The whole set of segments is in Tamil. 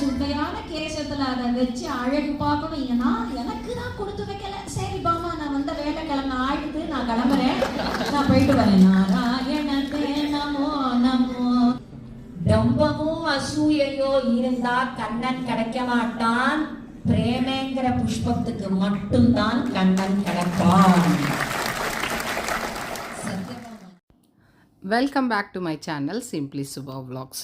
சுட்டையான கேசத்துல அதை வச்சு அழகு பார்க்கணும். ஏன்னா எனக்கு தான் கொடுத்து வைக்கல. சரி பாமா, நான் வந்த வேலைக்கிழமை ஆயிடுது, நான் கிளம்புறேன், நான் போயிட்டு வரேன். நாராயணத்தே நமோ நமோ. டம்பமும் அசூயையோ இருந்தா கண்ணன் கிடைக்க மாட்டான். பிரேமேங்கிற புஷ்பத்துக்கு மட்டும்தான் Kannan கிடைப்பான். Welcome back to my channel Simply Subha Vlogs.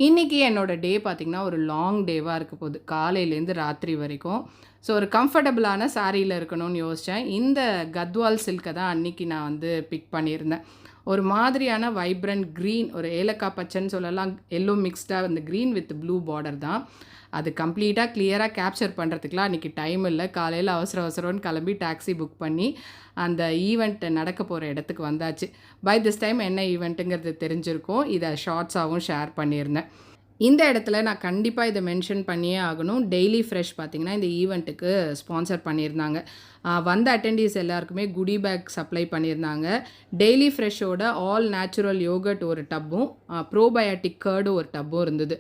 இன்றைக்கி என்னோடய டே பார்த்திங்கன்னா ஒரு லாங் டேவாக இருக்க போகுது, காலையிலேருந்து ராத்திரி வரைக்கும். ஸோ ஒரு கம்ஃபர்டபுளான சாரியில் இருக்கணும்னு யோசித்தேன். இந்த கத்வால் சில்கை தான் அன்றைக்கி நான் வந்து பிக் பண்ணியிருந்தேன். ஒரு மாதிரியான வைப்ரண்ட் க்ரீன், ஒரு ஏலக்காய் பச்சைன்னு சொல்லலாம், எல்லோ மிக்ஸ்டாக அந்த க்ரீன் வித் ப்ளூ பார்டர் தான். அது கம்ப்ளீட்டாக கிளியராக கேப்சர் பண்ணுறதுக்குலாம் அன்றைக்கி டைம் இல்லை. காலையில் அவசரம்னு கிளம்பி டாக்ஸி புக் பண்ணி அந்த ஈவெண்ட் நடக்க போகிற இடத்துக்கு வந்தாச்சு. பை திஸ் டைம் என்ன ஈவெண்ட்டுங்கிறது தெரிஞ்சிருக்கும். இதை ஷார்ட்ஸாகவும் ஷேர் பண்ணியிருந்தேன். இந்த இடத்துல நான் கண்டிப்பாக இதை மென்ஷன் பண்ணியே ஆகணும். டெய்லி ஃப்ரெஷ் பார்த்திங்கன்னா இந்த ஈவெண்ட்டுக்கு ஸ்பான்சர் பண்ணியிருந்தாங்க. வந்த அட்டெண்டீஸ் எல்லாருக்குமே குடி பேக் சப்ளை பண்ணியிருந்தாங்க. டெய்லி ஃப்ரெஷ்ஷோட ஆல் நேச்சுரல் யோகர்ட் ஒரு டப்பும் ப்ரோபயோட்டிக் கர்டு ஒரு டப்பும் இருந்தது.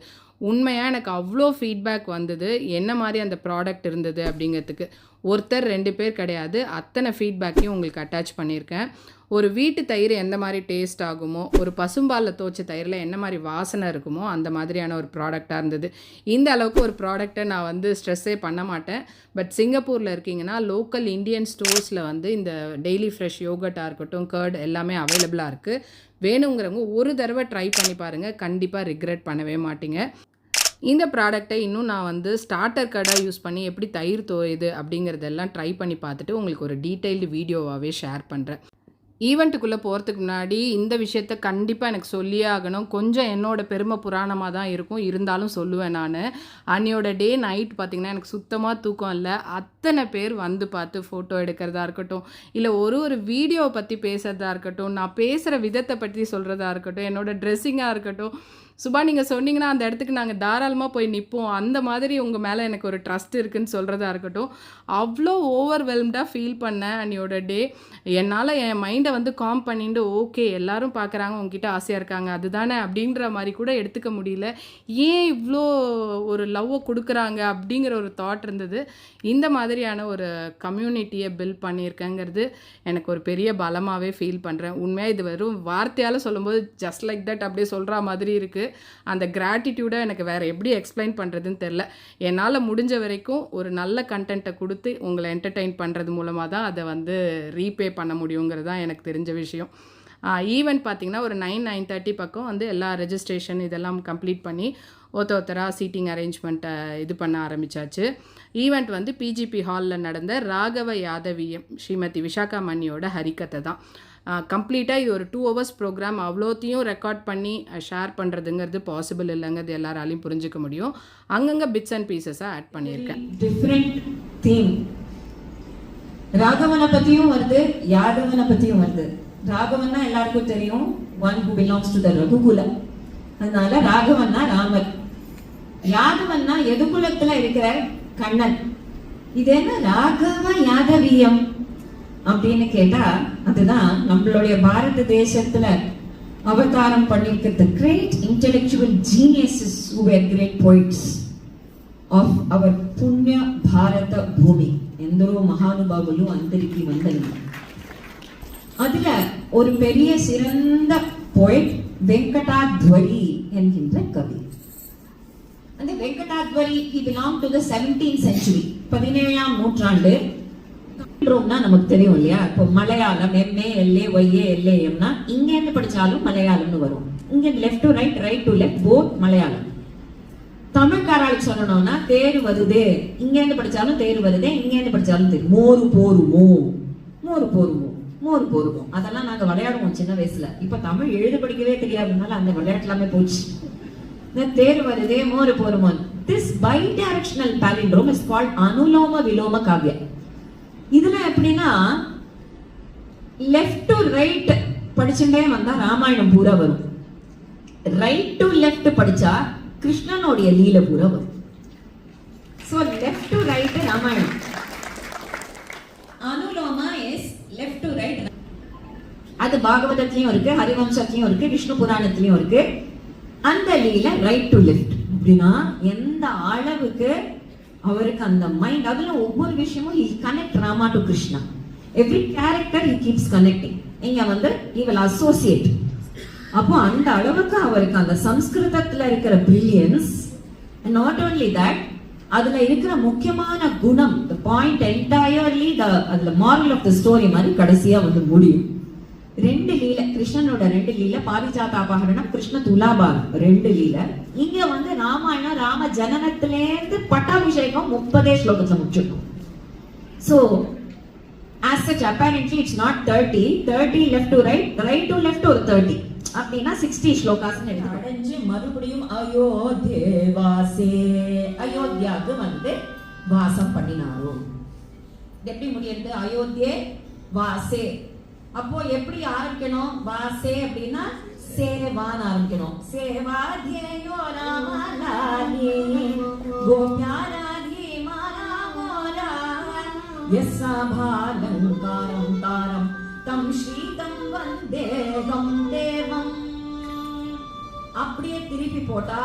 உண்மையாக எனக்கு அவ்வளோ ஃபீட்பேக் வந்தது, என்ன மாதிரி அந்த ப்ராடக்ட் இருந்தது அப்படிங்கிறதுக்கு. ஒருத்தர் 2 பேர் கிடையாது, அத்தனை ஃபீட்பேக்கையும் உங்களுக்கு அட்டாச் பண்ணியிருக்கேன். ஒரு வீட்டு தயிர் எந்த மாதிரி டேஸ்ட் ஆகுமோ, ஒரு பசும்பாலில் தோய்ச்ச தயிரில் என்ன மாதிரி வாசனை இருக்குமோ அந்த மாதிரியான ஒரு ப்ராடக்டாக இருந்தது. இந்த அளவுக்கு ஒரு ப்ராடக்டை நான் வந்து ஸ்ட்ரெஸ்ஸே பண்ண மாட்டேன். பட் சிங்கப்பூரில் இருக்கீங்கன்னா லோக்கல் இந்தியன் ஸ்டோர்ஸில் வந்து இந்த டெய்லி ஃப்ரெஷ் யோகர்ட்டாக இருக்கட்டும், கர்ட் எல்லாமே அவைலபிளாக இருக்குது. வேணுங்கிறவங்க ஒரு தடவை ட்ரை பண்ணி பாருங்கள், கண்டிப்பாக ரிக்ரெட் பண்ணவே மாட்டீங்க. இந்த ப்ராடக்டை இன்னும் நான் வந்து ஸ்டார்டர் கர்டாக யூஸ் பண்ணி எப்படி தயிர் தோயுது அப்படிங்கிறதெல்லாம் ட்ரை பண்ணி பார்த்துட்டு உங்களுக்கு ஒரு டீட்டெயில்டு வீடியோவாகவே ஷேர் பண்ணுறேன். ஈவெண்ட்டுக்குள்ளே போகிறதுக்கு முன்னாடி இந்த விஷயத்த கண்டிப்பாக எனக்கு சொல்லியே ஆகணும். கொஞ்சம் என்னோடய பெருமை புராணமாக தான் இருக்கும், இருந்தாலும் சொல்லுவேன் நான். அன்னையோட டே நைட் பார்த்திங்கன்னா எனக்கு சுத்தமாக தூக்கம் இல்லை. அத்தனை பேர் வந்து பார்த்து ஃபோட்டோ எடுக்கிறதா இருக்கட்டும், இல்லை ஒரு வீடியோவை பற்றி பேசுகிறதா இருக்கட்டும், நான் பேசுகிற விதத்தை பற்றி சொல்கிறதா இருக்கட்டும், என்னோடய ட்ரெஸ்ஸிங்காக இருக்கட்டும், சுபா நீங்கள் சொன்னீங்கன்னா அந்த இடத்துக்கு நாங்கள் தாராளமாக போய் நிற்போம், அந்த மாதிரி உங்கள் மேலே எனக்கு ஒரு ட்ரஸ்ட் இருக்குதுன்னு சொல்கிறதா இருக்கட்டும், அவ்வளோ ஓவர்வெல்ம்டாக ஃபீல் பண்ணேன் அன்னையோட டே. என்னால் என் மைண்டை வந்து காம் பண்ணிட்டு ஓகே எல்லாரும் பார்க்குறாங்க, உங்ககிட்ட ஆசையாக இருக்காங்க அதுதானே அப்படின்ற மாதிரி கூட எடுத்துக்க முடியல. ஏன் இவ்வளோ ஒரு லவ்வை கொடுக்குறாங்க அப்படிங்கிற ஒரு தாட் இருந்தது. இந்த மாதிரியான ஒரு கம்யூனிட்டியை பில்ட் பண்ணியிருக்கேங்கிறது எனக்கு ஒரு பெரிய பலமாகவே ஃபீல் பண்ணுறேன். உண்மையாக இது வெறும் வார்த்தையால் சொல்லும்போது ஜஸ்ட் லைக் தட் அப்படியே சொல்கிற மாதிரி இருக்குது. அந்த கிராட்டிடியூடை எனக்கு வேறு எப்படி எக்ஸ்பிளைன் பண்ணுறதுன்னு தெரில. என்னால் முடிஞ்ச வரைக்கும் ஒரு நல்ல கண்டென்ட்டை கொடுத்து உங்களை என்டர்டெயின் பண்ணுறது மூலமாக தான் அதை வந்து ரீபே பண்ண முடியுங்கிறது தான் எனக்கு தெரிஞ்ச விஷயம். ஈவெண்ட் பார்த்திங்கன்னா ஒரு 9-9:30 பக்கம் வந்து எல்லா ரெஜிஸ்ட்ரேஷன் இதெல்லாம் கம்ப்ளீட் பண்ணி ஒருத்தராக சீட்டிங் அரேஞ்ச்மெண்ட்டை இது பண்ண ஆரம்பித்தாச்சு. ஈவெண்ட் வந்து பிஜிபி ஹாலில் நடந்த ராகவ யாதவியம் ஸ்ரீமதி விஷாகா மணியோட ஹரிக்கத்தை தான். கம்ப்ளீட்டாக இது ஒரு 2 hours ப்ரோக்ராம். அவ்வளோத்தையும் ரெக்கார்ட் பண்ணி ஷேர் பண்ணுறதுங்கிறது பாசிபிள் இல்லைங்கிறது எல்லாராலையும் புரிஞ்சிக்க முடியும். அங்கங்கே பிட்ஸ் அண்ட் பீசஸாக ஆட் பண்ணியிருக்கேன். டிஃப்ரெண்ட் தீம் ராகவனை பற்றியும் வருது, யாதவனை பற்றியும் வருது. ராகவன்னா எல்லாருக்கும் தெரியும், one who belongs to the Raghukulam. அதனால ராகவன்னா ராமர், யாதவன்னா எதுகுலத்தில் இருக்கிற கண்ணன். இது என்ன ராகவ யாதவியம் அப்படின்னு கேட்டா, அதுதான் நம்மளுடைய பாரத தேசத்துல அவதாரம் பண்ணிருக்கிறது great intellectual geniuses who were great poets of our புண்ணிய பாரத பூமி. ఎందరో మహానుభావులు అందరికీ వందనం. அதுல ஒரு பெரிய சிறந்த போய்ட் வெங்கடாத்வரி என்கின்ற கவி. அந்த Venkatadhvari he belonged to the 17th century, 17ஆம் நூற்றாண்டு. நமக்கு தெரியும் இல்லையா, இப்போ மலையாளம் MALAYALAMனா இங்க இருந்து படிச்சாலும் மலையாளம்னு வரும். இங்க left to right, right to left, both Malayalam. தமிழ்காராளுக்கு சொல்லணும்னா தேர் வருதே, இங்க இருந்து படிச்சாலும் தேர் வருதே, இங்க இருந்து படிச்சாலும் தேர். மோரு போருமோ, மோரு போருமோ, மோரு போருமோ, அதெல்லாம் நாங்க விளையாடுவோம் சின்ன வயசுல. இப்ப தமிழ் எழுத படிக்கவே தெரியாததுனால அந்த விளையாட்டுலாமே போச்சு. தேர் வருதே, மோரு போருமோ. This bidirectional palindrome is called அனுலோம விலோம காவியம். இதுல எப்படின்னா லெஃப்ட் டு ரைட் படிச்சுட்டே வந்தா ராமாயணம் பூரா வரும், ரைட் டு லெஃப்ட் படிச்சா கிருஷ்ணனுடைய லீல பூரா வரும். So left to right Ramayanam, அனுலோமா இஸ் லெஃப்ட் டு ரைட். அது அது பாகவதத்திலயும் இருக்கு, ஹரிவம்சத்திலயும் இருக்கு, விஷ்ணு புராணத்திலயும் இருக்கு. அந்த லீல ரைட் டு லெஃப்ட் அப்படின்னா எந்த அளவுக்கு அவருக்கு அந்த மைண்ட், அதுல ஒவ்வொரு விஷயமும் he connect Rama to Krishna. Every character he keeps connecting. இங்க வந்து he will associate. அப்போ அந்த அளவுக்கு அவருக்கு அந்த சம்ஸ்கிருதத்துல இருக்கிற பிரில்லியன்ஸ், நாட் ஓன்லி தட், அதுல இருக்கிற முக்கியமான குணம், the point entirely அதுல moral of the story மாதிரி கடைசியா வந்து முடியும். 2 லீல, கிருஷ்ணனோட 2 லீல, பாரிஜாத அபகரணம், கிருஷ்ண துலாபாரம் 2 லீல. இங்க வந்து ராமாயணம் ராம ஜனனத்திலேருந்து பட்டாபிஷேகம் 30 ஸ்லோகத்துல முடிச்சிருக்கோம். So as such apparently it's not 30 left to right to left ஒரு 30 அப்படின்னா 60 ஸ்லோகாஸ்னு எடுத்து அடைஞ்சு மறுபடியும் அயோத்தியாவுக்கு வந்து வாசம் பண்ணினாரோ. எப்படி முடியுது? அயோத்தியே வாசே. அப்போ எப்படி ஆரம்பிக்கணும்? வாசே அப்படின்னா சேவான்னு ஆரம்பிக்கணும். சேவாத்யோ ராமலாலி கோப்யாராதி மாராமோலா யஸ்ஸாபாலங்காரம் தாரம் தம் ஸ்ரீதம் வந்தேகம் தேவம். அப்படியே திருப்பி போட்டா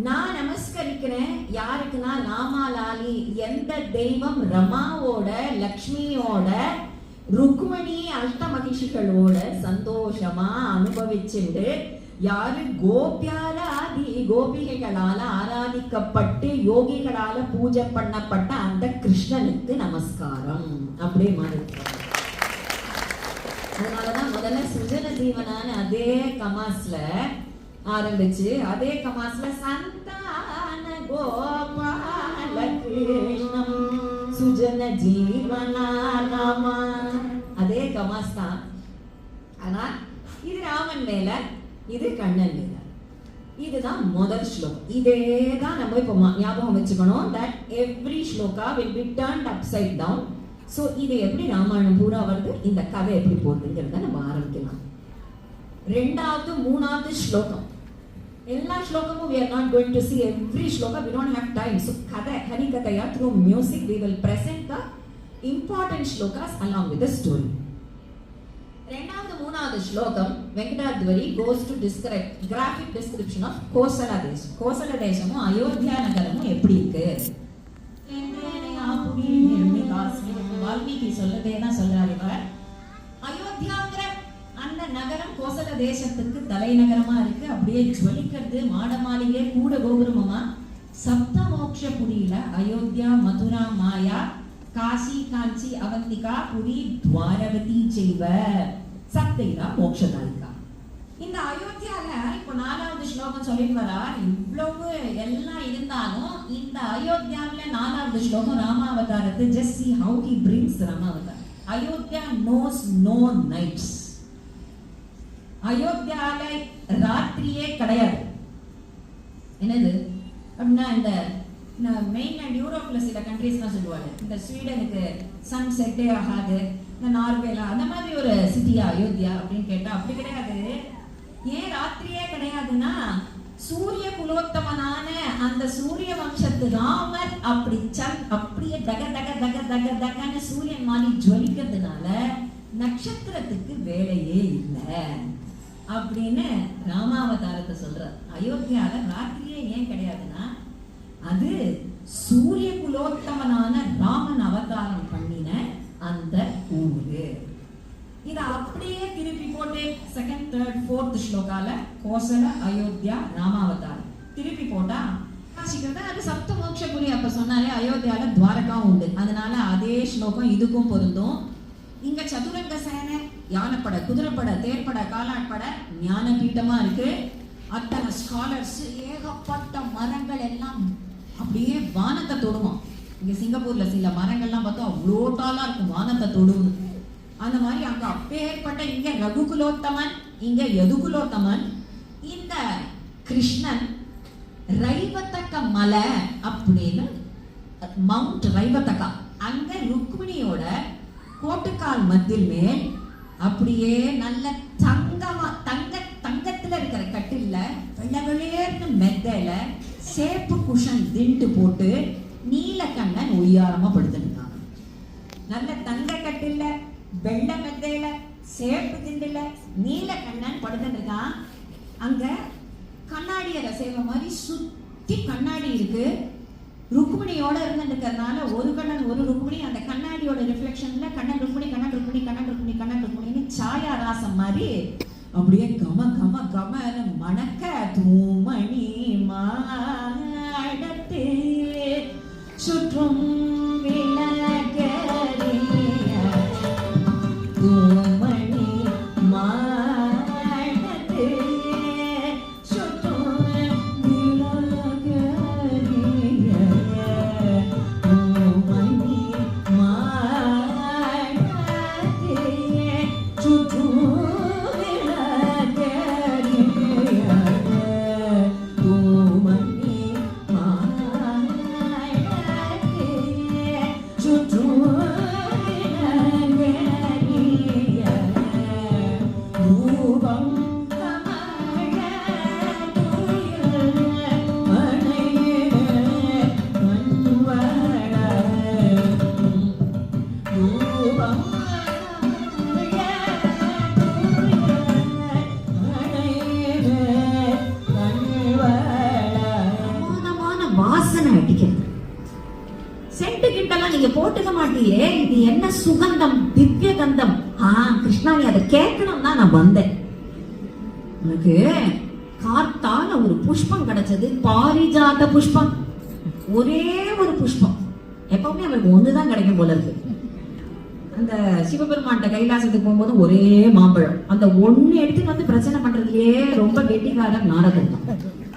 நான் நமஸ்கரிக்கிறேன் யாருக்குன்னா ராமாலாலி, எந்த தெய்வம் ரமாவோட லக்ஷ்மியோட ருக்மணி அஷ்ட மகிஷிகளோட சந்தோஷமா அனுபவிச்சுண்டு யாரு கோபியாலாதி கோபிகைகளால ஆராதிக்கப்பட்டு யோகிகளால பூஜை பண்ணப்பட்ட அந்த கிருஷ்ணனுக்கு நமஸ்காரம் அப்படி மாதிரி. அதனாலதான் முதல்ல சுஜன ஜீவனான அதே கமாஸ்ல ஆரம்பிச்சு அதே கமாஸ்ல சந்தான கோபால கிருஷ்ணம் சுஜன ஜீவனா ராமா, அதே கமாஸ் தான். ஆனா இது ராமன் மேல, இது கண்ணன் மேல. இதுதான் முதல் ஸ்லோகம். இதே தான் நம்ம இப்போ ஞாபகம் வச்சுக்கணும். that every shloka will be turned upside down. So இது எப்படி ராமாயணம் பூரா வருது, இந்த கதை எப்படி போகுதுங்கிறத நம்ம ஆரம்பிக்கலாம். 2வது 3வது ஸ்லோகம் எல்லா ஸ்லோகமும் we are not going to see every shloka, we don't have time. So kada hari kataya through music we will present the important shlokas along with the story. 2வது 3வது ஸ்லோகம் Venkatadhvari goes to describe graphic description of Kosala தேசம். கோசல தேசமும் அயோத்தியா நகரமும் எப்படி இருக்கு. வால்மீகி சொல்லதே தான் சொல்றாரு இவர். அயோத்தியாங்கிற அந்த நகரம் கோசல தேசத்துக்கு தலைநகரமா இருக்கு. அப்படியே ஜொலிக்கிறது, மாட மாளிகை கூட கோபுரமா. சப்தமோக்ஷபுரியில அயோத்தியா, மதுரா, மாயா, காசி, காஞ்சி, அவந்திகா, புரி, துவாரவதி செய்வ சப்தைரா மோக்ஷதாயிகா. இந்த அயோத்தியால இப்போ 4வது ஸ்லோகம் சொல்லிட்டு வரா. இவ்வளவு எல்லாம் இருந்தாலும் இந்த அயோத்தியாவில 4வது ஸ்லோகம் ராமாவதாரத்தை just see how he brings Ramavataram. Ayodhya knows no nights. அயோத்தியால ராத்திரியே கிடையாது. என்னது அப்படின்னா இந்த மெயின்லேண்ட் யூரோப்ல சில கண்ட்ரீஸ்லாம் சொல்லுவாங்க இந்த ஸ்வீடனுக்கு சன் செட்டே ஆகாது, இந்த நார்வேல அந்த மாதிரி ஒரு சிட்டியா அயோத்தியா அப்படின்னு கேட்டா அப்படி கிடையாது. ஏன் ராத்திரியே கிடையாதுன்னா சூரிய குலோத்தமனான அந்த சூரிய வம்சத்து ராமர் அப்படியே தக தக தக தக தகன்னு சூரியன் மாதிரி ஜொலிக்கிறதுனால நட்சத்திரத்துக்கு வேலையே இல்லை அப்படின்னு ராமாவதாரத்தை சொல்றார். அயோத்தியால ராத்திரியே ஏன் கிடையாதுன்னா அது சூரிய குலோத்தமனான ராமன் அவதாரம் பண்ணின அந்த ஊரு. இத அப்படியே திருப்பி போட்டு 2nd, 3rd, 4th ஸ்லோகால Kosala Ayodhya ராமாவதாரம் திருப்பி போட்டா அது சப்தமோக்ஷபுரி. அப்ப சொன்னாலே அயோத்தியால துவாரகா உண்டு, அதனால அதே ஸ்லோகம் இதுக்கும் பொருந்தும். இங்க சதுரங்க சேனை, யானைப்பட, குதிரைப்பட, தேர்ப்பட, காலாட்பட, ஞான பீட்டமா இருக்கு. அத்தனை ஸ்காலர்ஸ், ஏகப்பட்ட மரங்கள் எல்லாம் அப்படியே வானத்தை தொடுவோம். இங்க சிங்கப்பூர்ல சில மரங்கள்லாம் பார்த்தா அவ்வளோ டாலா இருக்கும், வானத்தை தொடும். அந்த மாதிரி அங்க அப்பேற்பட்ட இங்க ரகுகுலோத்தமன், இங்க யதுகுலோத்தமன். இந்த கிருஷ்ணன் ரைவத்தக்க மலை அப்படின்னு மவுண்ட் ரைவத்தக்கா, அங்க ருக்மிணியோட கோட்டுக்கால் மத்தியில் மேல் அப்படியே நல்ல தங்கத்துல இருக்கிற கட்டில்ல வெள்ளவெளேர்னு மெத்தையில சேப்பு குஷன் திண்டு போட்டு நீலக்கண்ணன் ஒய்யாரமா படுத்துருக்காங்க. நல்ல தங்க கட்டில்ல வெள்ளை மெத்தையில சேப்பு திண்டுல நீல கண்ணன் படுத்துட்டு இருக்கான். அங்க கண்ணாடி அறை சேவை மாதிரி சுத்தி கண்ணாடி இருக்கு. ருக்மிணியோட இருந்துருக்கிறதுனால ஒரு கண்ணன் ஒரு ருக்மிணி, அந்த கண்ணாடியோட ரிஃப்ளெக்ஷன்ல கண்ணன் ருக்மிணி கண்ணன் ருக்மிணி கண்ணன் ருக்மிணி கண்ணன் ருக்மிணின்னு சாயா ராசம் மாதிரி அப்படியே கம கம கமன்னு மணக்க தூமணி மாடத்தே சுற்றும் விளக்கரிய தூமணி மாடத்தே சுற்றும் விளக்கரிய தூமணி மாடத்தே சுற்றும் சென்ட் கிட்டலாம் நீங்க போட்டுக்க மாட்டீங்க. இது என்ன சுகந்தம், திவ்ய கந்தம். கிருஷ்ணா நீ அதை கேட்கணும் தான் நான் வந்தேன். உனக்கு காத்தால ஒரு புஷ்பம் கிடைச்சது, பாரிஜாத புஷ்பம். ஒரே ஒரு புஷ்பம். எப்பவுமே அவருக்கு ஒண்ணுதான் கிடைக்கும் போல இருக்கு. அந்த சிவபெருமான்கிட்ட கைலாசத்துக்கு போகும்போது ஒரே மாம்பழம். அந்த ஒண்ணு எடுத்துட்டு வந்து பிரச்சனை பண்றதுலயே ரொம்ப கெட்டிக்காரன் நாரதன் தான்.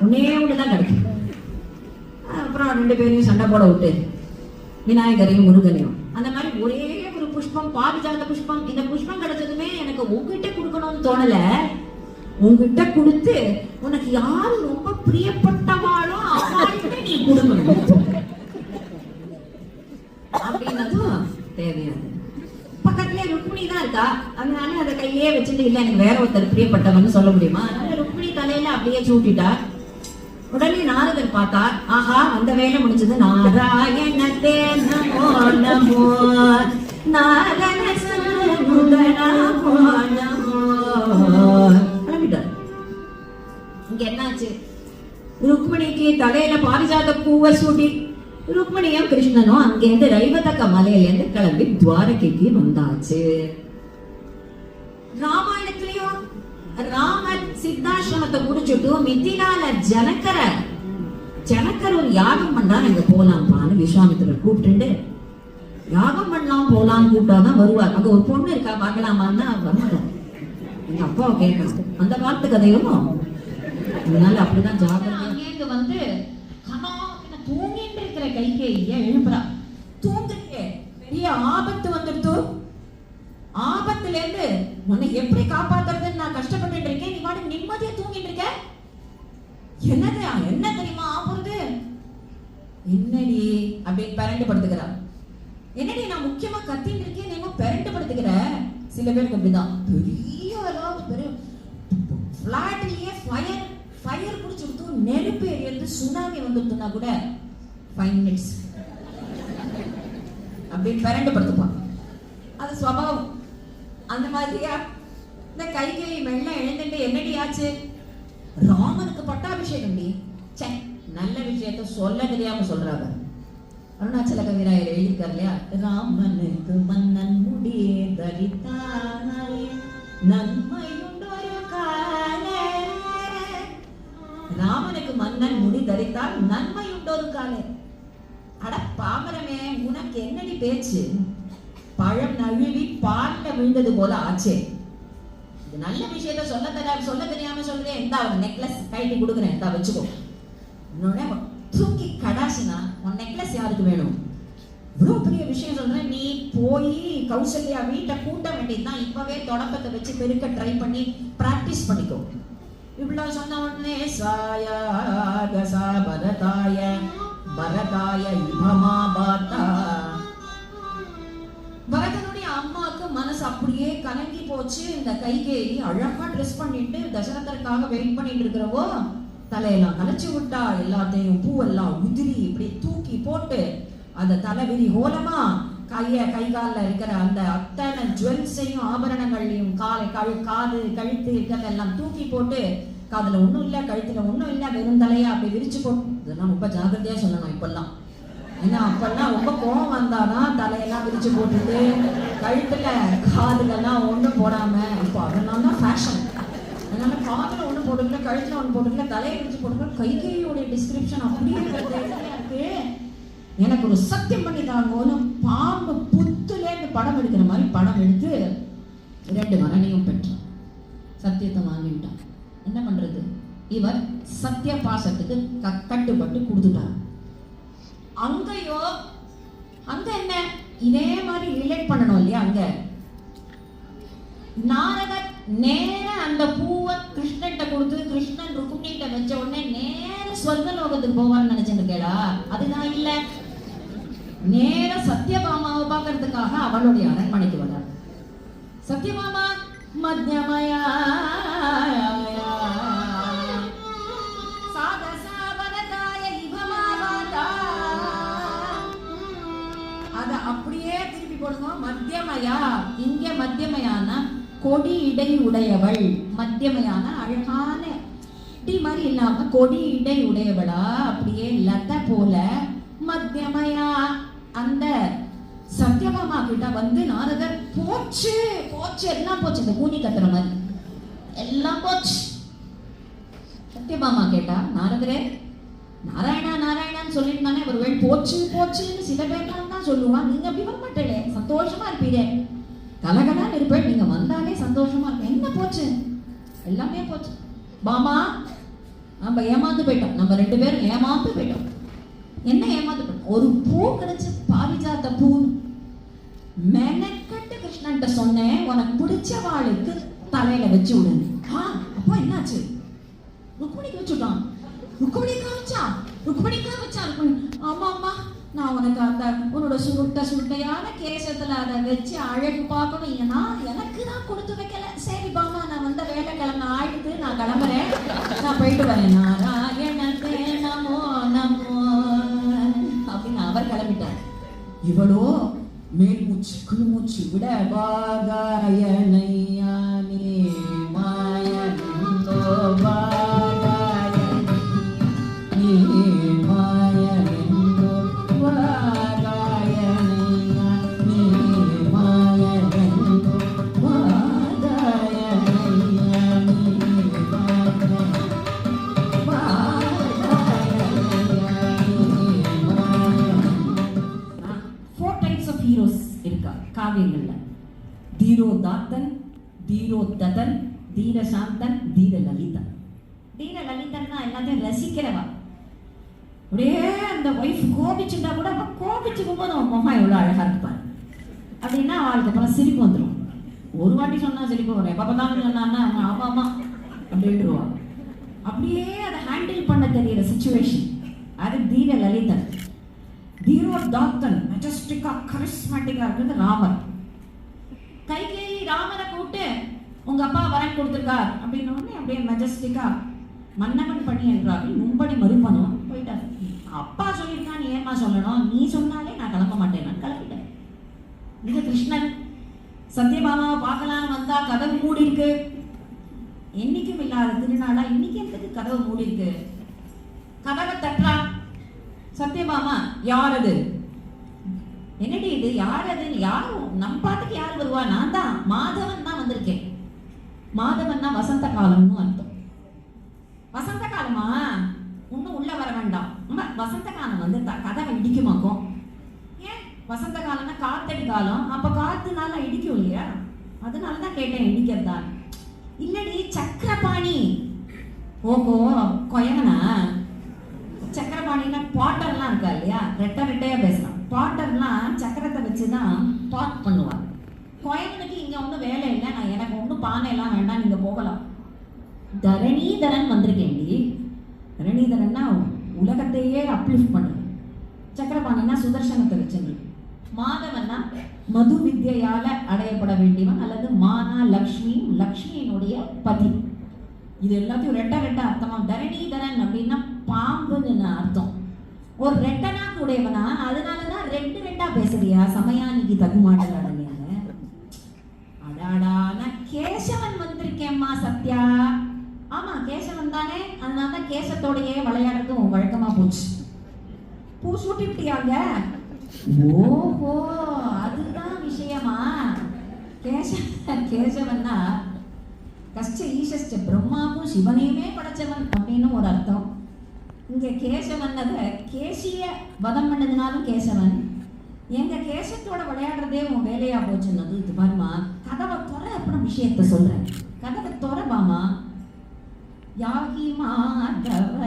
ஒன்னே ஒண்ணுதான் கிடைக்கும். அப்புறம் 2 பேரையும் சண்டை போட விட்டு விநாயகரையும் முருகனையும் அந்த மாதிரி ஒரே ஒரு புஷ்பம், பாரிஜாத புஷ்பம். இந்த புஷ்பம் கிடைச்சதுமே எனக்கு உங்ககிட்ட கொடுக்கணும்னு தோணல. உங்ககிட்ட கொடுத்து உனக்கு யாரு ரொம்ப பிரியப்பட்டவாளோ அவள்கிட்ட நீ கொடுக்கணும் அப்படின்னதும் தேவையாது. பக்கத்துலயே ருக்மிணி தான் இருக்கா, அதனால அதை கையிலே வச்சுட்டு இல்ல எனக்கு வேற ஒருத்தர் பிரியப்பட்டவன்னு சொல்ல முடியுமா? அதனால ருக்மிணி தலையில அப்படியே சூட்டிட்டா. உடனே நாரதர் பார்த்தார். ஆஹா, அந்த வேலை முடிஞ்சது. நாராயணத்தே நமோ நமோ நாராயண நமோ நமோ கிளம்பிட்டார். இங்க என்னாச்சு? ருக்மிணிக்கு தலையில பாரிஜாத பூவை சூட்டி ருக்மிணியும் கிருஷ்ணனும் அங்கிருந்து ரைவதக்க மலையிலேருந்து கிளம்பி துவாரகைக்கு வந்தாச்சு. ராமாயணத்திலையும் ராமர் சித்தாசிரமத்தை முடிச்சுட்டு மிதிலால ஜனக்கர் ஒரு யாகம் பண்றா, எங்க போலாம்பான்னு விஸ்வாமித்திரர் கூப்பிட்டு யாகம் பண்ணலாம் போலான்னு கூப்பிட்டாதான் வருவார். அங்க ஒரு பொண்ணு இருக்கா பார்க்கலாமான்னா வரமாட்டோம். எங்க அப்பாவை கேட்கணும். அந்த காலத்து கதையும் அதனால அப்படிதான் ஜாகிரதை. அங்கேருந்து வந்து தூங்கிட்டு இருக்கிற கைகேயிய எழுப்புறா. தூங்குறே, பெரிய ஆபத்து வந்துடுத்து. ஆபத்துல இருந்து உன்னை எப்படி காப்பாத்துறதுன்னு நான் கஷ்டப்பட்டு இருக்கேன். நீ பாட்டு நிம்மதியா தூங்கிட்டு இருக்க. என்னது என்ன தெரியுமா ஆகுறது? என்னடி அப்படின்னு பரண்டு படுத்துக்கிறா. என்னடி நான் முக்கியமா கத்தின்னு இருக்கேன், நீங்க பரண்டு படுத்துக்கிற. சில பேருக்கு அப்படிதான். பெரிய பெரிய பிளாட்லயே ஃபயர் குடிச்சுட்டு நெருப்பு எரியுது, சுனாமி வந்துட்டுனா கூட 5 minutes அப்படின்னு பரண்டு படுத்துப்பான். அது சுபாவம். அந்த மாதிரியா இந்த கைகேயி மெல்ல எழுந்துட்டு என்னடி ஆச்சு? ராமனுக்கு பட்டாபிஷேகம். சே, நல்ல விஷயத்த சொல்ல தெரியாம சொல்றாங்க. அருணாச்சல கவிராயர் எழுதியிருக்காரு இல்லையா? ராமனுக்கு மன்னன் முடியே தரித்தானே நன்மையுண்டொரு காலே. ராமனுக்கு மன்னன் முடி தரித்தால் நன்மையுண்டொரு காலே. அட பாமரமே, உனக்கு என்னடி பேச்சு? பழம் நழுவி பால்ல விழுந்தது போல ஆச்சே. இது நல்ல விஷயத்த சொல்ல தெரியாம சொல்றேன். எந்த ஒரு நெக்லஸ் கைட்டி கொடுக்குறேன், எந்த வச்சுக்கோ. இன்னொன்னு தூக்கி கடாசினா உன் நெக்லஸ் யாருக்கு வேணும்? இவ்வளவு பெரிய விஷயம் சொல்றேன். நீ போய் கௌசல்யா வீட்டை கூட்ட வேண்டியதுதான். இப்பவே தொடப்பத்தை வச்சு பெருக்க ட்ரை பண்ணி பிராக்டிஸ் பண்ணிக்கோ. இவ்வளவு சொன்ன உடனே சாயா பரதாய பரதாய இபமா பாத்தா. பரதனுடைய அம்மாவுக்கு மனசு அப்படியே கலங்கி போச்சு. இந்த கைகேயி அழகா ட்ரெஸ் பண்ணிட்டு தசரதற்காக வெயிட் பண்ணிட்டு இருக்கிறவோ தலையெல்லாம் கலைச்சு விட்டா. எல்லாத்தையும் பூவெல்லாம் உதிரி இப்படி தூக்கி போட்டு அந்த தலைவிரி கோலமா கை காலில் இருக்கிற அந்த அத்தனை ஜுவல்ஸையும் ஆபரணங்களையும் காது கழுத்து இருக்கிறதெல்லாம் தூக்கி போட்டு காதுல ஒன்றும் இல்லை கழுத்துல ஒன்றும் இல்லை வெறும் தலையா அப்படி விரிச்சு போட்டு, இதெல்லாம் ரொம்ப ஜாகிரதையா சொல்லணும் இப்பெல்லாம். ஏன்னா அப்பெல்லாம் ரொம்ப கோவம் வந்தாதான் தலையெல்லாம் விரிச்சு போட்டுட்டு கழுத்துல காதுலலாம் ஒன்றும் போடாம, இப்போ அதெல்லாம் தான் ஃபேஷன். அதனால காதுல ஒன்று போட்டுக்கல, கழுத்துல ஒன்று போட்டுக்கல, தலையை விரிச்சு போட்டுக்கல. கைகையோடைய டிஸ்கிரிப்ஷன் அப்படியே இருக்கு. எனக்கு ஒரு சத்தியம் பண்ணி தாங்கன்னு பாம்பு புத்துலேருந்து படம் எடுக்கிற மாதிரி படம் எடுத்து 2 மரணையும் பெற்றான். சத்தியத்தை வாங்கிட்டான். என்ன பண்றது, இவர் சத்திய பாசத்துக்கு கட்டுப்பட்டு கொடுத்துட்டார். அங்கேயோ அங்க என்ன இதே மாதிரி ரிலேட் பண்ணணும் இல்லையா, அங்க நாரதர் நேர அந்த பூவை கிருஷ்ணன்கிட்ட கொடுத்து கிருஷ்ணன் ருக்மிணிகிட்ட வச்ச உடனே நேர ஸ்வர்கலோகத்துக்கு போவான்னு நினைச்சிருக்கேடா. அதுதான் இல்ல, நேர சத்யபாமாவை பார்க்கறதுக்காக அவளுடைய அரண்மனைக்கு வரார். சத்யபாமா மத்தியமயா அத அப்படியே திருப்பி போடுங்க. மத்தியமயா, இங்க மத்தியமயான கொடி இடை உடையவள். மத்தியமையான அழகான டி மாதிரி இல்லாம கொடி இடை உடையவளா, அப்படியே லத போல மத்தியமையா. அந்த சத்யபாமா கிட்ட வந்து நாரதர் போச்சு போச்சு எல்லாம் போச்சு, இந்த கூனி கத்துற மாதிரி எல்லாம் போச்சு. சத்யபாமா கேட்டா, நாரதரே நாராயணா நாராயணான்னு சொல்லிட்டு ஒரு வேள் போச்சு போச்சுன்னு சில பேர்லாம் தான் சொல்லுவான், நீங்க அப்படி வர மாட்டேளே, சந்தோஷமா இருப்பீரே, கலகலான்னு இருப்பேன், நீங்க வந்தாலே சந்தோஷமா இருப்பேன். என்ன போச்சு, எல்லாமே போச்சு பாமா. நம்ம ஏமாந்து போயிட்டோம், நம்ம 2 பேரும் ஏமாந்து போயிட்டோம். என்ன ஏமாந்து போயிட்டோம், ஒரு பூ கிடைச்சு பாரிஜாத பூ மெனக்கட்டு கிருஷ்ணன்ட்ட சொன்னேன், உனக்கு பிடிச்ச வாளுக்கு தலையில வச்சு விடுங்க. அப்போ என்னாச்சு, ருக்மிணிக்கு வச்சுட்டான். ருக்மிணிக்கா வச்சா ஆமா அம்மா, நான் உனக்கு அந்த உன்னோட சுருட்டையான கேசத்துல அதை வச்சு அழகு பார்க்கணும், ஏன்னா எனக்கு தான் கொடுத்து வைக்கல. சரி பாமா, நான் வந்த வேலை கிளம்ப ஆயிடுது, நான் கிளம்புறேன், நான் போயிட்டு வரேன். நாராயணத்தே நமோ நமோ அப்படின்னு அவர் கிளம்பிட்டார். இவளோ மேல் மூச்சு கீழ் மூச்சு விட வாகாயனையானே மாயனோ காவியங்கள்ல தீரோதாத்தன், தீரோததன், தீரசாந்தன், தீரலலிதன். தீரலலிதன்னா எல்லாத்தையும் ரசிக்கிறவா. அப்படியே அந்த ஒய்ஃப் கோபிச்சுட்டா கூட கோபிச்சுக்கும் போது அவன் முகம் எவ்வளோ அழகா இருப்பார் அப்படின்னா அவளுக்கு அப்புறம் சிரிப்பு வந்துடும். ஒரு வாட்டி சொன்னா சிரிப்பு வரும், எப்போ தான் சொன்னான்னா ஆமா ஆமா அப்படின்ட்டுருவா. அப்படியே அதை ஹேண்டில் பண்ண தெரியற சிச்சுவேஷன் அது தீரலலிதன். தீரோதாத்தன் மெஜஸ்டிக்கா கரிஸ்மேட்டிக்கா இருக்கிறது ராமர். கைகேயி ராமரை கூப்பிட்டு உங்க அப்பா வரன் கொடுத்துருக்கார் அப்படின்னு உடனே அப்படியே மெஜஸ்டிக்கா மன்னவன் பணி என்றார்கள் முன்படி மறுபணும் போயிட்டார். அப்பா சொல்லியிருக்கா, நீ ஏமா சொல்லணும், நீ சொன்னாலே நான் கிளம்ப மாட்டேன், நான் கிளம்பிட்டேன். இது கிருஷ்ணன் சத்யபாமாவை பார்க்கலான்னு வந்தா கதவு மூடி இருக்கு. என்னைக்கும் இல்லாத திருநாளா இன்னைக்கு எதுக்கு கதவு மூடி இருக்கு? கதவை தட்டுறா சத்யபாமா, யார் அது, என்னடி இது, யார் அது, யாரும் நம் பாட்டுக்கு யார் வருவா, நான் தான் மாதவன் தான் வந்திருக்கேன். மாதவன்னா வசந்த காலம்னு அர்த்தம். வசந்த காலமா, இன்னும் உள்ள வர வேண்டாம். வசந்த காலம் வந்து கதவை இடிக்குமாக்கும். ஏன் வசந்த காலம்னா காத்தடி காலம், அப்ப காத்துனால இடிக்கும் இல்லையா, அதனாலதான் கேட்டேன் இடிக்கிறதா. இல்லடி சக்கரபாணி, ஓஹோ கொயவனா. சக்கரபாணின்னா பாட்டர்லாம் இருக்கா இல்லையா, ரெட்டையா பேசலாம். பாட்டர்லாம் சக்கரத்தை வச்சுதான் பாட் பண்ணுவார். கோயவனுக்கு இங்க ஒன்றும் வேலை இல்லை, நான் எனக்கு ஒன்றும் பானை எல்லாம் வேண்டாம், நீங்க போகலாம். தரணீதரன் வந்திருக்கேன்டி. தரணீதரன்னா உலகத்தையே அப்லிஃப்ட் பண்ணுறது. சக்கரபாணின்னா சுதர்சனத்தை வச்சுங்க. மாதவன்னா மது வித்யால அடையப்பட வேண்டியவன், அல்லது மானா லக்ஷ்மி, லக்ஷ்மியினுடைய பதி. இது எல்லாத்தையும் ரெட்ட அர்த்தமா. தரணீதரன் அப்படின்னா பாம்புன்னு அர்த்தம். ஒரு ரெட்டனாக்கு உடையவனா, அதனாலதான் ரெண்டு ரெண்டா பேசுறியா சமயானிக்கு தகுமாட்டலாடுங்க. அடாடா, நான் கேசவன் வந்திருக்கேம்மா சத்யா. ஆமா கேசவன் தானே, அதனாலதான் கேசத்தோடையே விளையாடுறதும் வழக்கமா போச்சு. பூ சூட்டிட்டியாங்க? ஓஹோ, அதுதான் விஷயமா. கேசவன்னா கஷ்ட ஈசஸ்ட பிரம்மாவும் சிவனையுமே படைச்சவன் அப்படின்னு ஒரு அர்த்தம். இங்க கேசவன் கேசிய வதம் பண்ணதுனாலும் கேசவன். எங்க கேசத்தோட விளையாடுறதே உன் வேலையா போச்சுன்னது. இது பாருமா, கதவை துற அப்புறம் விஷயத்த சொல்றேன். கதவை துற பாமா. யாகி மாதவ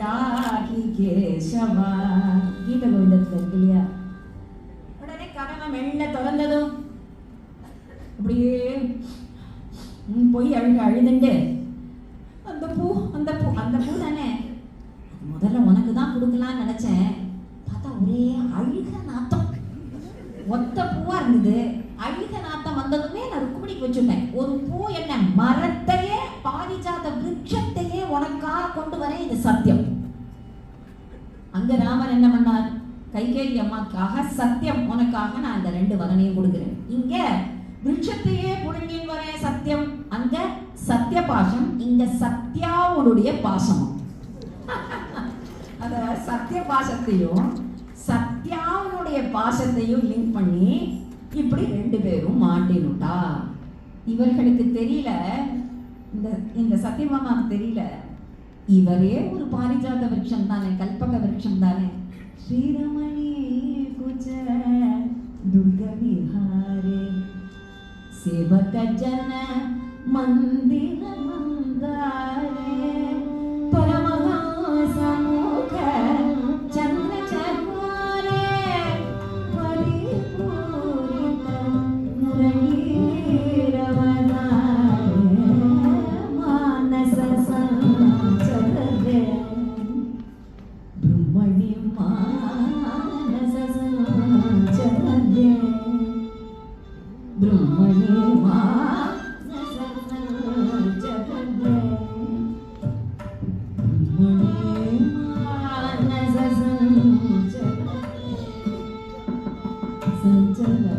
யாகி கேசவா, கீத கோவிந்தத்துல இருக்கு இல்லையா? உடனே கதவை மெல்ல திறந்ததும் அப்படியே போய் அழுதுண்டு அந்த பூ தானே முதல்ல உனக்கு தான் கொடுக்கலான்னு நினைச்சேன். பார்த்தா ஒரே அழுக நாத்தம், ஒத்த பூவா இருந்தது. அழுக நாத்தம் வந்ததுமே நான் ருக்குமணிக்கு வச்சுட்டேன். ஒரு பூ என்ன மரத்தையே பாரிஜாத விருட்சத்தையே உனக்காக கொண்டு வரேன், இது சத்தியம். அங்க ராமர் என்ன பண்ணார்? கைகேயி அம்மாக்காக சத்தியம், உனக்காக நான் இந்த 2 வரனையும் கொடுக்கிறேன். இங்க விருட்சத்தையே புடுங்கின் வரேன் சத்தியம். அங்க சத்திய பாசம், இங்க சத்யாவுடைய பாசம். அத சத்திய பாசத்தையும் சத்யாவுடைய பாசத்தையும் லிங்க் பண்ணி இப்படி 2 பேரும் மாட்டினுட்டா. இவர்களுக்கு தெரியல, இந்த சத்தியமாமாவுக்கு தெரியல, இவரே ஒரு பாரிஜாத விருட்சம் தானே, கல்பக விருட்சம் தானே. ஸ்ரீரமணி குஜ துர்க விஹாரே சேவக ஜன மந்திர மந்தாரே பரமஹம்ச முக சந்திர சர்வாரே பரிபூரித முரளீரவதாரே மானச சஞ்சரே பிரம்மணி மானச சஞ்சரே பிரம்மணி மானச சஞ்சரே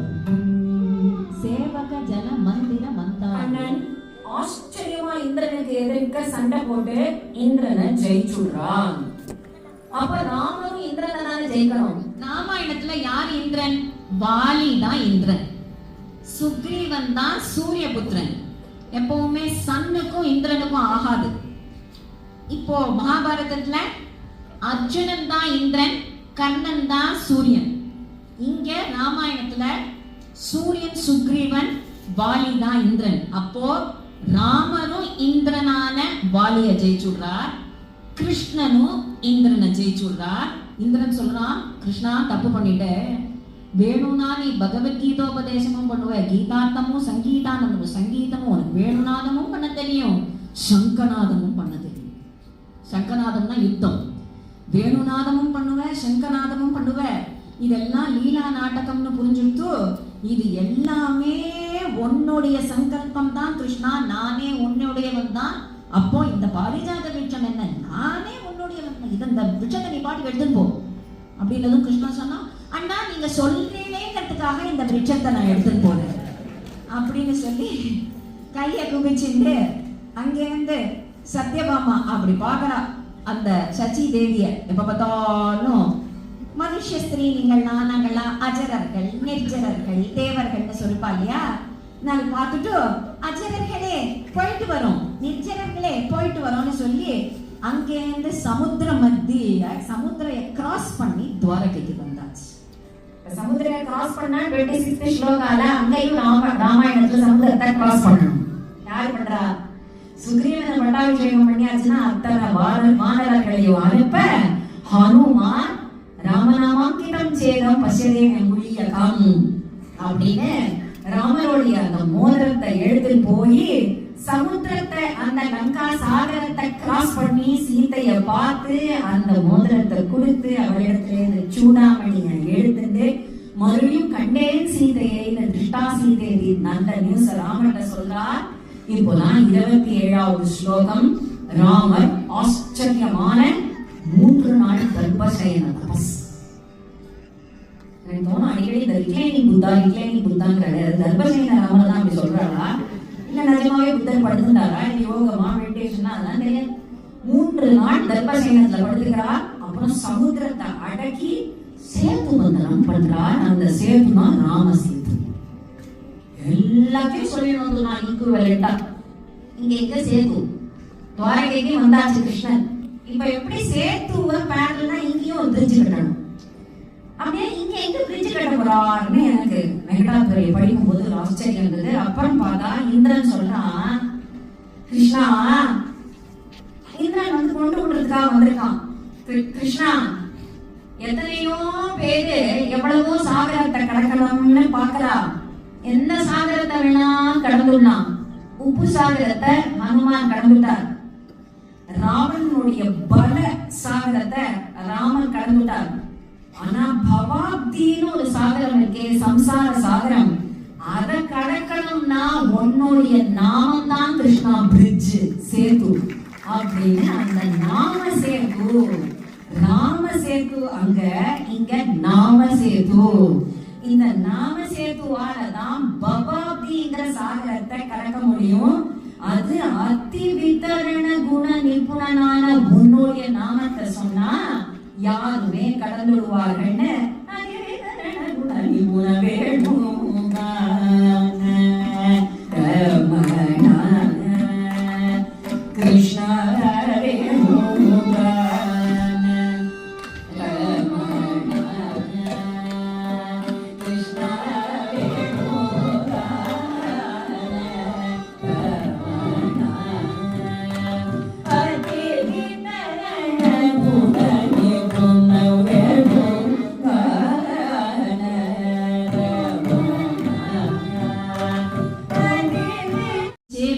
சேவக ஜன மந்திர மந்தாரன் ஆச்சரியமா இந்திரனுக்கு எதிர்க்க சண்டை போட்டு இந்திரனை ஜெயிச்சுடுறான். அப்ப ராமனும் இந்திரனை தானே ஜெயிக்கணும். ராமாயணத்துல யார் இந்திரன்? வாலி தான் இந்திரன். சுக்ரீவன் தான் சூரியபுத்திரன். எப்பவுமே சன்னுக்கும் இந்திரனுக்கும் ஆகாது. இப்போ மகாபாரதத்துல அர்ஜுனன் தான் இந்திரன், கர்ணன் தான் சூரியன். இங்க ராமாயணத்துல சூரியன் சுக்ரீவன், வாலி தான் இந்திரன். அப்போ ராமனும் இந்திரனான வாலிய ஜெயிச்சுடுறார், கிருஷ்ணனும் இந்திரனை ஜெயிச்சுடுறார். இந்திரன் சொல்றான், கிருஷ்ணா தப்பு பண்ணிட்ட, வேணும்னா நீ பகவத்கீதோபதேசமும் பண்ணுவ, கீதார்த்தமும் சங்கீதானந்தமும், சங்கீதமும் உனக்கு வேணுநாதமும் பண்ண தெரியும், சங்கநாதமும் பண்ண தெரியும். சங்கநாதம்னா யுத்தம். வேணுநாதமும் பண்ணுவ, சங்கநாதமும் பண்ணுவ. இதெல்லாம் லீலா நாடகம்னு புரிஞ்சுட்டு, இது எல்லாமே உன்னுடைய சங்கல்பம் தான் கிருஷ்ணா, நானே உன்னுடையவன் தான். அப்போ இந்த பாரிஜாத விருட்சம் என்ன, நானே உன்னுடையவன், இது இந்த விருட்சத்தை நீ பாட்டி எடுத்துன்னு போ அப்படின்னதும் கிருஷ்ணா சொன்னா, அண்ணா நீங்க சொல்றீங்கிறதுக்காக இந்த விருட்சத்தை நான் எடுத்துன்னு போறேன் அப்படின்னு சொல்லி கையை குவிச்சுட்டு அங்கேருந்து சத்யபாமா அப்படி பாக்குறா அந்த சச்சி தேவிய. எப்ப பார்த்தாலும் மனுஷ ஸ்திரீ நீங்கள்லாம், நாங்கள்லாம் அஜரர்கள், நிர்ஜரர்கள், தேவர்கள்னு சொல்லிப்பா இல்லையா. நான் பார்த்துட்டு அஜரர்களே போயிட்டு வரோம், நிர்ஜரர்களே போயிட்டு வரோம்னு சொல்லி அங்கேருந்து சமுத்திர மத்திய சமுத்திரைய கிராஸ் பண்ணி துவாரகைக்கு வந்தாச்சு. சமுத்திரம் கிராஸ் பண்ணா 26th ஸ்லோகால அங்கேயும் ராமாயணத்துல சமுத்திரத்தை கிராஸ் பண்ணணும். யார் பண்றா? சுக்ரீவன் பட்டாபிஷேகம் பண்ணியாச்சுன்னா அத்தனை வானரர்களையும் அனுப்ப ஹனுமான் ராமநாமாங்கிடம் சேதம் பசதே முடியலாம் அப்படின்னு ராமருடைய அந்த மோதிரத்தை எடுத்துட்டு போய் சமுத்திரத்தை, அந்த லங்கா சாகரத்தை கிராஸ் பண்ணி சீதைய பார்த்து அந்த மோதிரத்தை கொடுத்து அவளிடத்துல இந்த சூடாமணியை எடுத்துட்டு மறுபடியும் கண்டேன் சீதையை, இந்த திருஷ்டா சீதை நல்ல நியூஸ் ராமர்கிட்ட சொல்றார். இப்போதான் 27வது ஸ்லோகம். ராமர் ஆச்சரியமான 3 நாள் கர்ப்பசயன தபஸ். எனக்கு தோணும் அடிக்கடி இந்த ரிக்ளைனிங் புத்தாங்கிற தர்பசேன ராமனை தான் அப்படி சொல்றாளா இல்ல நிஜமாவே புத்தர் படுத்துட்டாரா இல்ல யோகமா மெடிடேஷனா அதெல்லாம் தெரியாது. 3 நாள் தர்பசேனத்துல படுத்துக்கிறா. அப்புறம் சமுத்திரத்தை அடக்கி சேத்து பந்தனம் பண்றா. அந்த சேத்து தான் ராம சேத்து. எல்லாத்தையும் சொல்லி வந்து நான் ஈக்குவலண்டா இங்க எங்க சேத்து துவாரகைக்கு வந்தாச்சு கிருஷ்ணன். இப்ப எப்படி சேத்துவ பேரலா இங்கேயும் ஒரு பிரிட்ஜ் கட்டணும். அப்படியே இங்க எங்க பிரிட்ஜ் கட்ட போறாருன்னு எனக்கு வெங்கடாதுரையை படிக்கும் போது ஒரு ஆச்சரியம் இருந்தது. அப்புறம் பார்த்தா இந்திரன் சொல்றான், கிருஷ்ணா இந்திரன் வந்து கொண்டு விடுறதுக்காக வந்திருக்கான். கிருஷ்ணா எத்தனையோ பேரு எவ்வளவோ சாகரத்தை கடக்கணும்னு பாக்குறா. எந்த சாகரத்தை வேணா கடந்துடலாம். உப்பு சாகரத்தை ஹனுமான் கடந்துட்டார். ராவணனுடைய பல சாகரத்தை ராமன் கடந்துட்டார். ஆனா பவாப்தின்னு ஒரு சாகரம் இருக்கே, சம்சார சாகரம், அதை கடக்கணும்னா உன்னுடைய நாமம் தான் கிருஷ்ணா பிரிட்ஜ் சேது அப்படின்னு. அந்த நாம சேது ராம சேது அங்க, இங்க நாம சேது. இந்த நாம சேதுவால தான் பவாப்திங்கிற சாகரத்தை கடக்க முடியும். அது அதி வித்தரண குண நிபுணனான உன்னுடைய நாமத்தை சொன்னா யாருமே கடந்துடுவார்கள்னு குண நிபுண வேணும் கிருஷ்ண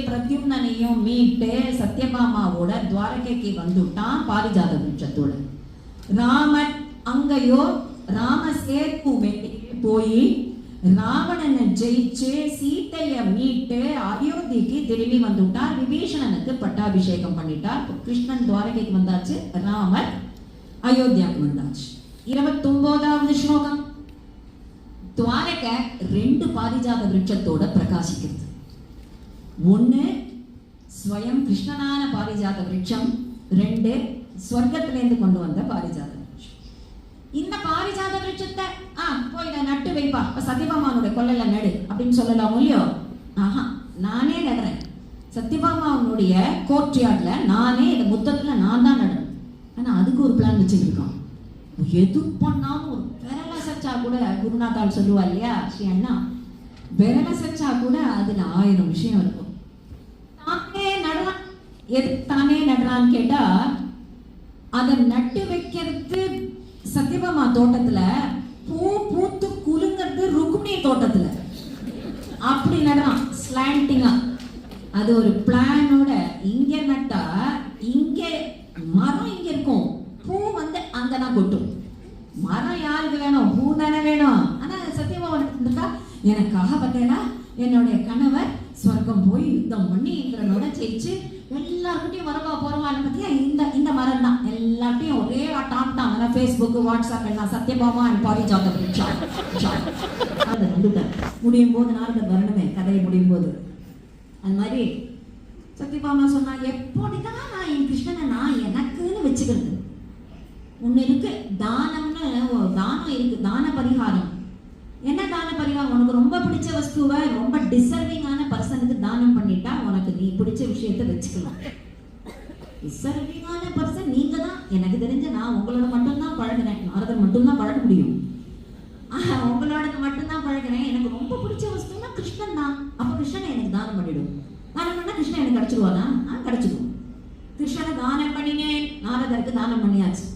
பிரத்யும்னனையும் மீட்டு சத்யபாமாவோட துவாரகைக்கு வந்துட்டான் பாரிஜாத விருட்சத்தோட. ராமன் அங்கயோ ராம சேத்து போய் ராவணனை ஜெயிச்சு சீத்தைய மீட்டு அயோத்திக்கு திரும்பி வந்துட்டார். விபீஷணனுக்கு பட்டாபிஷேகம் பண்ணிட்டார். கிருஷ்ணன் துவாரகைக்கு வந்தாச்சு, ராமர் அயோத்தியாவுக்கு வந்தாச்சு. 29வது ஸ்லோகம். துவாரகை 2 பாரிஜாத விருட்சத்தோட பிரகாசிக்கிறது. ஒண்ணு ஸ்வயம் கிருஷ்ணனான பாரிஜாத விருட்சம், 2 ஸ்வர்க்கத்திலேருந்து கொண்டு வந்த பாரிஜாத விருட்சம். இந்த பாரிஜாத விருட்சத்தை போய் இதை நட்டு வைப்பா, சத்யபாமாவோட கொல்லையில நடு அப்படின்னு சொல்லலாம் இல்லையோ? ஆஹா, நானே நடுறேன். சத்யபாமாவுடைய கோர்ட்யார்ட்ல நானே இந்த முத்தத்துல நான் தான் நடுறேன். ஆனா அதுக்கு ஒரு பிளான் வச்சுருக்கான். எது பண்ணாலும் ஒரு விரல சச்சா கூட, குருநாதால் சொல்லுவா இல்லையா ஸ்ரீ அண்ணா, விரல சச்சா கூட அதுல 1000 விஷயம் இருக்கும். தானே நடுறான். எது தானே நடுறான்னு கேட்டா, அதை நட்டு வைக்கிறது சத்யபாமா தோட்டத்துல, பூ பூத்து குலுங்கிறது ருக்மிணி தோட்டத்துல. அப்படி நடுறான் ஸ்லாண்டிங்கா. அது ஒரு பிளானோட. இங்க நட்டா இங்க மரம் இங்க இருக்கும், பூ வந்து அங்கதான் கொட்டும். மரம் யாருக்கு வேணும்? பூ தானே வேணும். ஆனா சத்யபாமா இருக்கா, எனக்காக பார்த்தேன்னா என்னுடைய கணவர் ஸ்வர்க்கம் போய் யுத்தம் பண்ணி இந்திரனோட ஜெயிச்சு எல்லாருக்கிட்டையும் வரவா போறவா பத்தியா இந்த மரம் தான் எல்லாத்தையும் ஒரே டாப்டான். ஃபேஸ்புக் வாட்ஸ்அப் எல்லாம் சத்யபாமா அண்ட் பாரிஜாத விருட்சம். அது வந்துட்டேன். முடியும் போது நாரதர் வரணுமே, கதையை முடியும் போது. அது மாதிரி சத்யபாமா சொன்னா, எப்போதான் நான் என் கிருஷ்ணனை நான் எனக்குன்னு வச்சுக்கிறது. ஒண்ணு இருக்கு, தானம்னு தானம் இருக்கு, தான பரிகாரம். என்ன தான பரிகாரம்? உனக்கு ரொம்ப பிடிச்ச வஸ்துவை ரொம்ப டிசர்விங்கான பர்சனுக்கு தானம் பண்ணிட்டா உனக்கு நீ பிடிச்ச விஷயத்த வச்சுக்கலாம். டிசர்விங்கான பர்சன் நீங்க தான். எனக்கு தெரிஞ்ச நான் உங்களோட மட்டும்தான் பழகினேன், நாரதர் மட்டும்தான் பழக முடியும். உங்களோட மட்டும்தான் பழகினேன். எனக்கு ரொம்ப பிடிச்ச வஸ்துன்னா கிருஷ்ணன் தான். அப்ப கிருஷ்ணனை எனக்கு தானம் பண்ணிடும். தானம் பண்ணா கிருஷ்ணன் எனக்கு கிடைச்சிருவானா? கிடைச்சிடும். கிருஷ்ணனை தானம் பண்ணினேன், நாரதருக்கு தானம் பண்ணியாச்சு.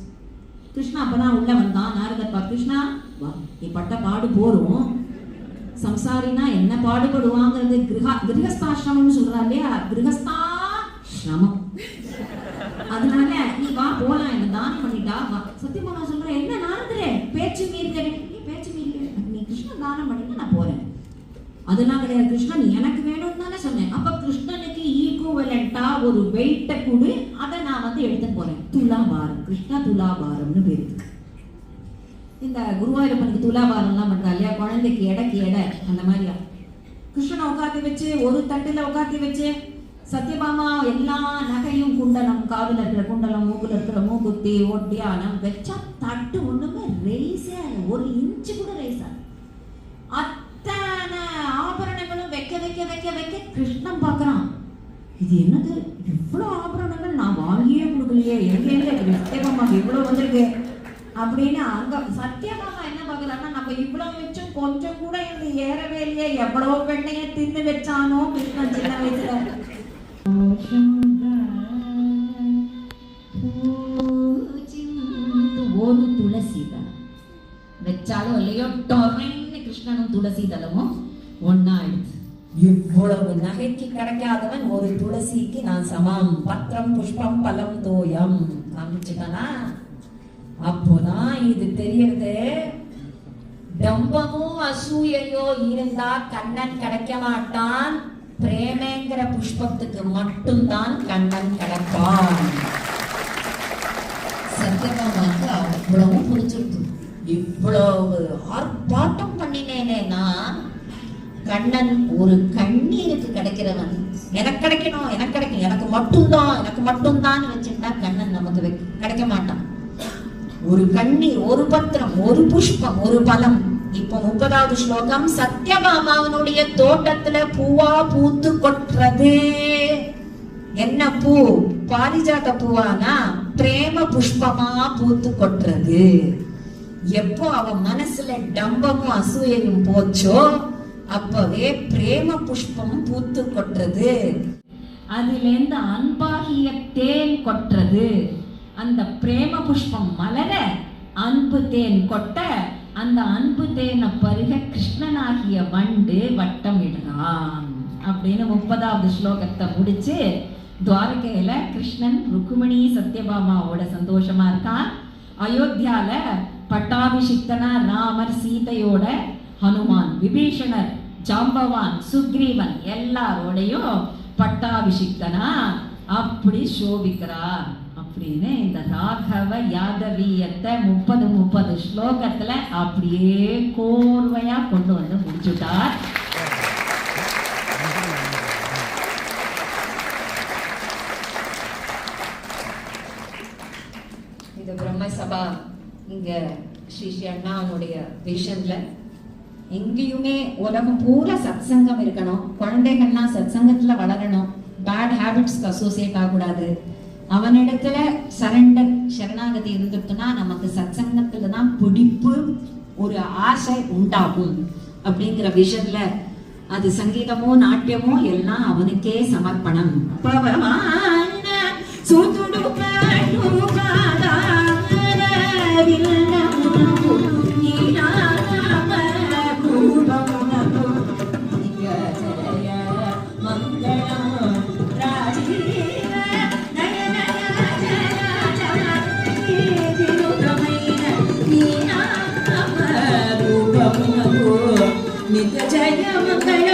கிருஷ்ணா அப்பதான் உள்ள வந்தான். நாரதர் பா, கிருஷ்ணா வா, நீ பட்ட பாடு போரும். சம்சாரினா என்ன பாடுபடுவாங்கிறது கிரகஸ்தாசிரமம் சொல்றா இல்லையா? கிரகஸ்தாசிரமம். அதனால நீ வா போலாம், என்ன தானம் பண்ணிட்டா வா. சத்தியபாமா சொல்ற, என்ன நாரதரே பேச்சு மீறி, பேச்சு மீறி, நீ கிருஷ்ணன் தானம் பண்ணினா நான் போறேன். அதெல்லாம் கிடையாது, கிருஷ்ணன் எனக்கு வேணும்னு தானே சொன்னேன். அப்ப கிருஷ்ணனுக்கு ஈக்குவலண்டா ஒரு வெயிட்ட கூடு, அதை நான் வந்து எடுத்துட்டு போறேன். துலாபாரம், கிருஷ்ண துலாபாரம்னு பேரு. இந்த குருவாயூரப்பனுக்கு துலாபாரம்லாம் பண்றா இல்லையா, குழந்தைக்கு எடைக்கு எடை அந்த மாதிரியா கிருஷ்ணனை உட்காத்தி வச்சு ஒரு தட்டுல உட்காத்தி வச்சு சத்யபாமா எல்லா நகையும் குண்டலம், காதுல இருக்கிற குண்டலம், மூக்குல இருக்கிற மூக்குத்தி, ஒட்டியானம் வச்சா தட்டு ஒண்ணுமே ரெய்ஸே ஒரு இன்ச்சு கூட ரெய்ஸா. அத்தனை ஆபரணங்களும் வைக்க வைக்க வைக்க வைக்க கிருஷ்ணன் பாக்குறான், இது என்னது இவ்வளவு ஆபரணங்கள் நான் வாங்கியே கொடுக்கலையே, எங்க சத்யபாமாக்கு இவ்வளவு வந்திருக்கு அப்படின்னு. அங்க சத்யபாமா என்ன பாக்குறாங்கன்னா, நம்ம இவ்வளவு வச்சும் கொஞ்சம் கூட இது ஏறவே இல்லையே, எவ்வளவு பெண்ணைய தின்னு வச்சானோ கிருஷ்ணன் சின்ன வயசுல. ஒரு துளசி தளம் வச்சாலும் இல்லையோ டொரைன்னு கிருஷ்ணனும் துளசி தளமும் ஒன்னாயிடுச்சு. இவ்வளவு நகைக்கு கிடைக்காதவன் ஒரு துளசிக்கு நான் சமம், பத்திரம் புஷ்பம் பலம் தோயம் காமிச்சுட்டானா. அப்போதான் இது தெரியறது, டம்பமும் அசூயையோ இருந்தா கண்ணன் கிடைக்க மாட்டான், பிரேமேங்கிற புஷ்பத்துக்கு மட்டும்தான் கண்ணன் கிடைப்பான். சத்யபாமாவுக்கு அவ்வளவு புரிஞ்சிருக்கு. இவ்வளவு ஆர்ப்பாட்டம் பண்ணினேனே நான், கண்ணன் ஒரு கண்ணீருக்கு கிடைக்கிறவன், எனக்கு கிடைக்கணும் எனக்கு கிடைக்கும் எனக்கு மட்டும்தான் வச்சுட்டா கண்ணன் நமக்கு கிடைக்க மாட்டான். ஒரு கண்ணீர், ஒரு பத்திரம், ஒரு புஷ்பம், ஒரு பலம். இப்போ 30வது ஸ்லோகம், சத்யபாமாவனுடைய தோட்டத்துல பூவா பூத்து கொட்டுறது. என்ன பூ? பாரிஜாத பூவானா பிரேம புஷ்பமா பூத்து கொட்டுறது. எப்போ அவன் மனசுல டம்பமும் அசூயையும் போச்சோ அப்பவே பிரேம புஷ்பம் பூத்து கொட்டுறது. அதுல இருந்து அன்பாகிய தேன் கொட்டுறது. அந்த பிரேம புஷ்பம் மலர அன்பு தேன் கொட்ட, அந்த அன்பு தேனை பருக கிருஷ்ணனாகிய வண்டு வட்டமிடுறான் அப்படின்னு 30வது ஸ்லோகத்தை முடிச்சு துவாரகையில கிருஷ்ணன் ருக்குமணி சத்யபாமாவோட சந்தோஷமா இருக்கான். அயோத்தியால பட்டாபிஷிக்தனா ராமர் சீதையோட, ஹனுமான், விபீஷணர், ஜாம்பவான், சுக்ரீவன் எல்லாரோடையும் பட்டாபிஷிக்தனா அப்படி சோபிக்கிறார் அப்படின்னு இந்த ராகவ யாதவீயத்தை 30 ஸ்லோகத்துல அப்படியே கோர்வையா கொண்டு வந்து முடிச்சுட்டார். இது பிரம்மசபா இங்க ஸ்ரீ அண்ணாவுடைய விஷன்ல எங்கேயுமே உலகம் பூரா சத்சங்கம் இருக்கணும், குழந்தைகள்லாம் சத்சங்கத்துல வளரணும், பேட் ஹேபிட்ஸ்க்கு அசோசியேட் ஆகக்கூடாது, அவனிடத்துல சரண்டர் சரணாகதி இருந்துட்டுனா நமக்கு சத்சங்கத்துல தான் பிடிப்பு, ஒரு ஆசை உண்டாகும் அப்படிங்கிற விஷயத்துல அது சங்கீதமோ நாட்டியமோ எல்லாம் அவனுக்கே சமர்ப்பணம். நித்ய ஜெய மங்கள